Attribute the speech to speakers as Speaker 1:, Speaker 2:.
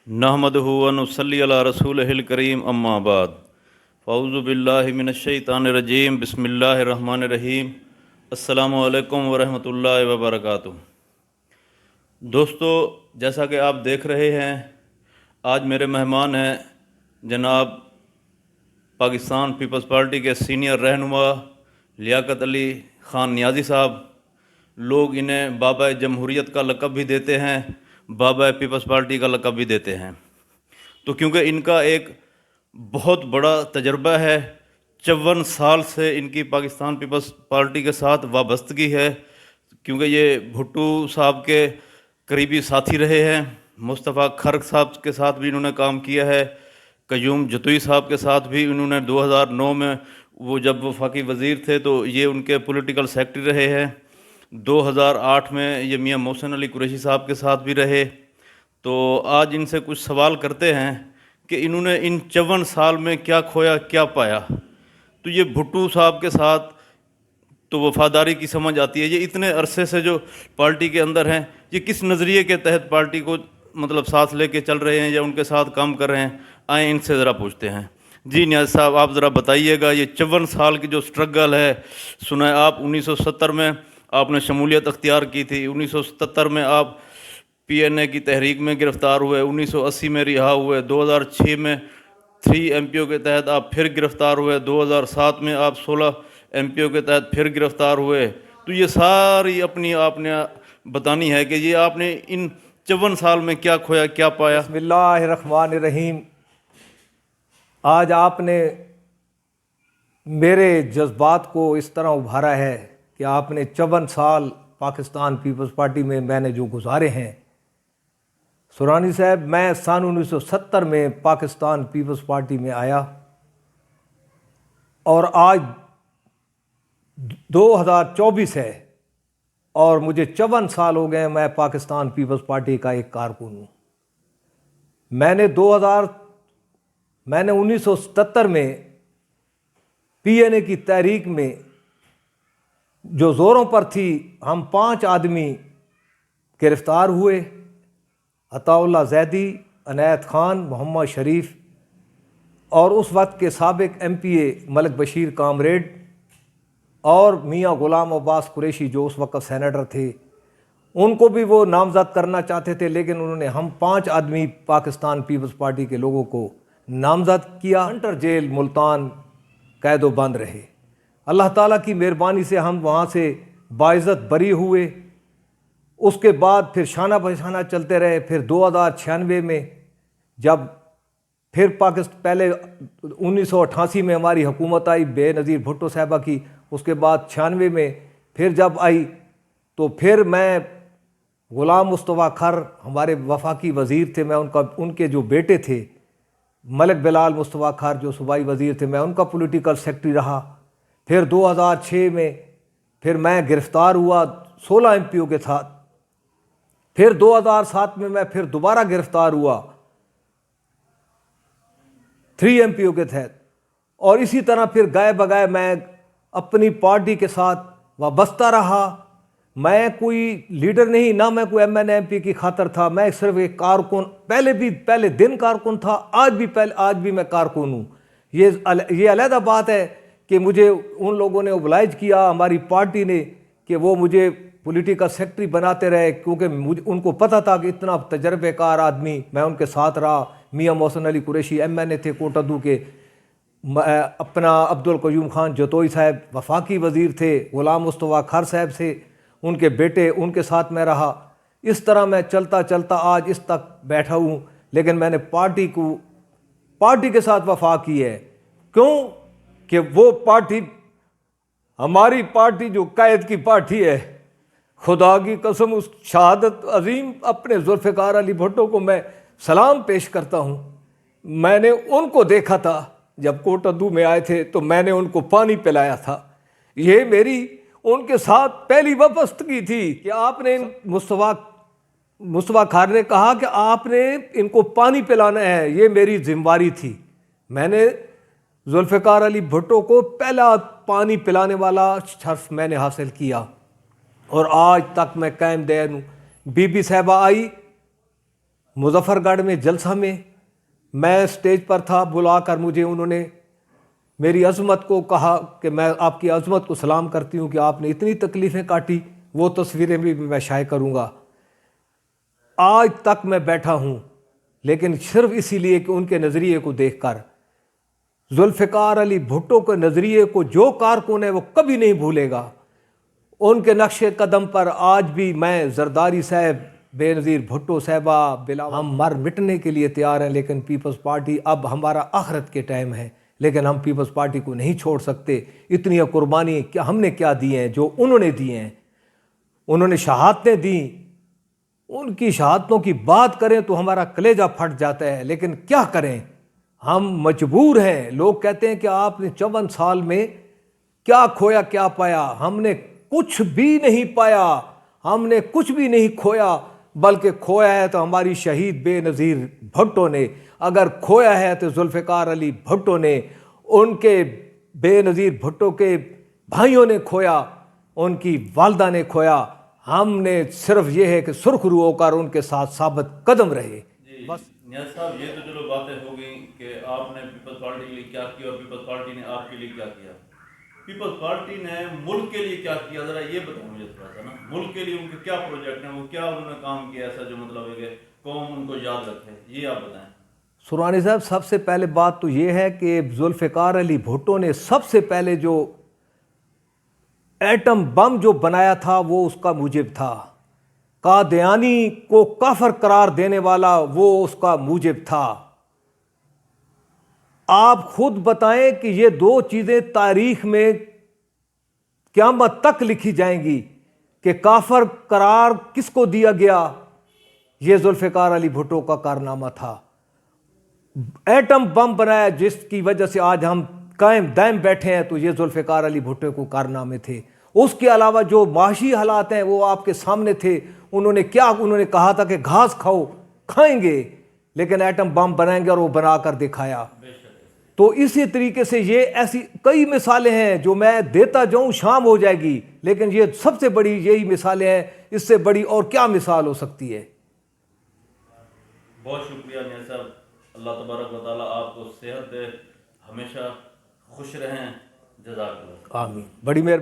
Speaker 1: नहमदहु व नुसल्ली अला रसूलिहिल करीम अम्मा बाद फ़अऊज़ु बिल्लाहि मिनश शैतानिर रजीम बिस्मिल्लाहिर रहमानिर रहीम अस्सलामु अलैकुम व रहमतुल्लाहि व बरकातुहू। दोस्तों, जैसा कि आप देख रहे हैं, आज मेरे मेहमान हैं जनाब पाकिस्तान पीपल्स पार्टी के सीनियर रहनुमा लियाकत अली ख़ान नियाज़ी साहब। लोग इन्हें बाबा जमहूरियत का लक़ब भी देते हैं, बाबा पीपल्स पार्टी का लक़ब भी देते हैं। तो क्योंकि इनका एक बहुत बड़ा तजर्बा है, 54 साल से इनकी पाकिस्तान पीपल्स पार्टी के साथ वाबस्तगी है, क्योंकि ये भुट्टो साहब के करीबी साथी रहे हैं। मुस्तफ़ा खर्क साहब के साथ भी इन्होंने काम किया है, क़य्यूम जतोई साहब के साथ भी इन्होंने 2009 में, वो जब वफाकी वज़ीर थे तो ये उनके पॉलिटिकल सेक्रेटरी रहे हैं। 2008 में ये मियां मोहसिन अली कुरैशी साहब के साथ भी रहे। तो आज इनसे कुछ सवाल करते हैं कि इन्होंने इन 54 साल में क्या खोया क्या पाया। तो ये भुट्टो साहब के साथ तो वफादारी की समझ आती है। ये इतने अरसे से जो पार्टी के अंदर हैं, ये किस नज़रिए के तहत पार्टी को मतलब साथ लेके चल रहे हैं या उनके साथ काम कर रहे हैं, आए इनसे ज़रा पूछते हैं। जी नियाज़ साहब, आप ज़रा बताइएगा, ये 54 साल की जो स्ट्रगल है, सुना है आप 1970 में आपने शमूलियत अख्तियार की थी, 1977 में आप PNA की तहरीक में गिरफ़्तार हुए, 1980 में रिहा हुए, 2006 में 3 MPO के तहत आप फिर गिरफ़्तार हुए, 2007 में आप 16 MPO के तहत फिर गिरफ़्तार हुए। तो ये सारी अपनी आपने बतानी है कि ये आपने इन 54 साल में क्या खोया क्या पाया।
Speaker 2: बिस्मिल्लाहिर्रहमानिर्रहीम। आज आपने मेरे जज्बात को इस तरह उभारा है कि आपने 54 साल पाकिस्तान पीपल्स पार्टी में मैंने जो गुजारे हैं। सुरानी साहब, मैं सन 1970 में पाकिस्तान पीपल्स पार्टी में आया और आज 2024 है और मुझे 54 साल हो गए मैं पाकिस्तान पीपल्स पार्टी का एक कारकुन हूँ। मैंने 1977 में PNA की तहरीक में जो ज़ोरों पर थी, हम 5 आदमी गिरफ़्तार हुए, अताउल्ला ज़ैदी, अनायत ख़ान, मोहम्मद शरीफ और उस वक्त के साबिक MPA मलिक बशीर कामरेड और मियां गुलाम अब्बास कुरैशी जो उस वक्त सेनेटर थे, उनको भी वो नामज़द करना चाहते थे, लेकिन उन्होंने हम 5 आदमी पाकिस्तान पीपल्स पार्टी के लोगों को नामज़द किया। सेंटर जेल मुल्तान कैदो बंद रहे। अल्लाह ताला की मेहरबानी से हम वहाँ से बाइज़्ज़त बरी हुए। उसके बाद फिर शाना बशाना चलते रहे। फिर 2096 में जब फिर पाकिस्तान, पहले 1988 में हमारी हुकूमत आई बेनज़ीर भुट्टो साहबा की, उसके बाद 96 में फिर जब आई तो फिर मैं गुलाम मुस्तफ़ा खर हमारे वफाकी वज़ीर थे, मैं उनके जो बेटे थे मलिक बिलाल मुस्तफ़ा खर जो सूबाई वज़ीर थे, मैं उनका पॉलिटिकल सेक्रेटरी रहा। फिर 2006 में फिर मैं गिरफ़्तार हुआ 16 MPO के साथ। फिर 2007 में मैं फिर दोबारा गिरफ़्तार हुआ 3 MPO के तहत। और इसी तरह फिर गाए बगाए मैं अपनी पार्टी के साथ वाबस्ता रहा। मैं कोई लीडर नहीं, ना मैं कोई MNA MP की खातर था, मैं सिर्फ एक कारकुन, पहले दिन कारकुन था, आज भी मैं कारकुन हूँ। ये अलहदा बात है कि मुझे उन लोगों ने ओबलाइज किया, हमारी पार्टी ने, कि वो मुझे पॉलिटिकल सेक्रेटरी बनाते रहे, क्योंकि मुझे उनको पता था कि इतना तजर्बेकार आदमी, मैं उनके साथ रहा। मियां मोहसिन अली कुरैशी MNA थे कोटद्दू के, अपना अब्दुल क़य्यूम ख़ान जतोई साहब वफाकी वज़ीर थे, गुलाम मुस्तफ़ा खर साहब से उनके बेटे, उनके साथ मैं रहा। इस तरह मैं चलता चलता आज इस तक बैठा हूँ। लेकिन मैंने पार्टी के साथ वफा की है। क्यों कि वो पार्टी, हमारी पार्टी जो कायद की पार्टी है, खुदा की कसम उस शहादत अजीम अपने जुल्फ़िकार अली भुट्टो को मैं सलाम पेश करता हूँ। मैंने उनको देखा था जब कोटद्दू में आए थे, तो मैंने उनको पानी पिलाया था। ये मेरी उनके साथ पहली वाबस्तगी थी कि आपने मुस्तफ़ा खान ने कहा कि आपने इनको पानी पिलाना है, ये मेरी जिम्मेवारी थी। मैंने जुल्फ़िकार अली भुट्टो को पहला पानी पिलाने वाला शर्फ मैंने हासिल किया और आज तक मैं कायम दयान हूँ। बीबी साहबा आई, मुजफ्फर गढ़ में जलसा में मैं स्टेज पर था, बुलाकर मुझे उन्होंने मेरी अज़मत को कहा कि मैं आपकी अज़मत को सलाम करती हूँ कि आपने इतनी तकलीफ़ें काटी। वो तस्वीरें भी मैं शाये करूँगा। आज तक मैं बैठा हूँ, लेकिन सिर्फ इसीलिए कि उनके नज़रिए को देखकर, जुल्फ़िकार अली भुट्टो के नज़रिए को जो कारकुन है वो कभी नहीं भूलेगा। उनके नक्शे कदम पर आज भी मैं, जरदारी साहब, बेनज़ीर भुट्टो साहबा, बिलावल, हम मर मिटने के लिए तैयार हैं। लेकिन पीपल्स पार्टी, अब हमारा आखिरत के टाइम है, लेकिन हम पीपल्स पार्टी को नहीं छोड़ सकते। इतनी कुर्बानी क्या हमने क्या दी हैं जो उन्होंने दी हैं। उन्होंने शहादतें दी, उनकी शहादतों की बात करें तो हमारा कलेजा फट जाता है। लेकिन क्या करें, हम मजबूर हैं। लोग कहते हैं कि आपने 54 साल में क्या खोया क्या पाया। हमने कुछ भी नहीं पाया, हमने कुछ भी नहीं खोया, बल्कि खोया है तो हमारी शहीद बेनज़ीर भुट्टो ने। अगर खोया है तो जुल्फ़िकार अली भुट्टो ने, उनके बेनज़ीर भुट्टो के भाइयों ने खोया, उनकी वालदा ने खोया। हमने सिर्फ ये है कि सुरखरू होकर उनके साथ साबित कदम रहे।
Speaker 1: बस नियाज़ साहब, ये तो चलो बातें हो गई कि आपने पीपल्स पार्टी के लिए क्या किया और पीपल्स पार्टी ने आपके लिए क्या किया। पीपल्स पार्टी ने मुल्क के लिए क्या किया, ज़रा ये बताओ मुझे थोड़ा सा ना। मुल्क के लिए उनके क्या प्रोजेक्ट हैं, वो क्या उन्होंने काम किया ऐसा जो मतलब है कि कौम उनको याद रखे, ये आप बताएं।
Speaker 2: सुरानी साहब, सबसे पहले बात तो ये है कि जुल्फ़िकार अली भुट्टो ने सबसे पहले जो एटम बम जो बनाया था वो उसका मूजिब था। कादियानी को काफिर करार देने वाला वो उसका मूजिब था। आप खुद बताएं कि ये दो चीज़ें तारीख में क़यामत तक लिखी जाएंगी कि काफिर करार किसको दिया गया। ये जुल्फ़िकार अली भुट्टो का कारनामा था। एटम बम बनाया जिसकी वजह से आज हम कायम दायम बैठे हैं, तो ये जुल्फ़िकार अली भुट्टो को कारनामे थे। उसके अलावा जो माशी हालात हैं वो आपके सामने थे। उन्होंने कहा था कि घास खाओ, खाएंगे, लेकिन एटम बम बनाएंगे, और वो बनाकर दिखाया। तो इसी तरीके से ये ऐसी कई मिसालें हैं जो मैं देता जाऊं शाम हो जाएगी, लेकिन ये सबसे बड़ी यही मिसालें हैं। इससे बड़ी और क्या मिसाल हो सकती है।
Speaker 1: बहुत शुक्रिया नियाज़ साहब, अल्लाह तबारक व तआला आपको सेहत दे, हमेशा खुश रहें। जज़ाकल्लाह।
Speaker 2: आमीन। बड़ी मेहरबानी।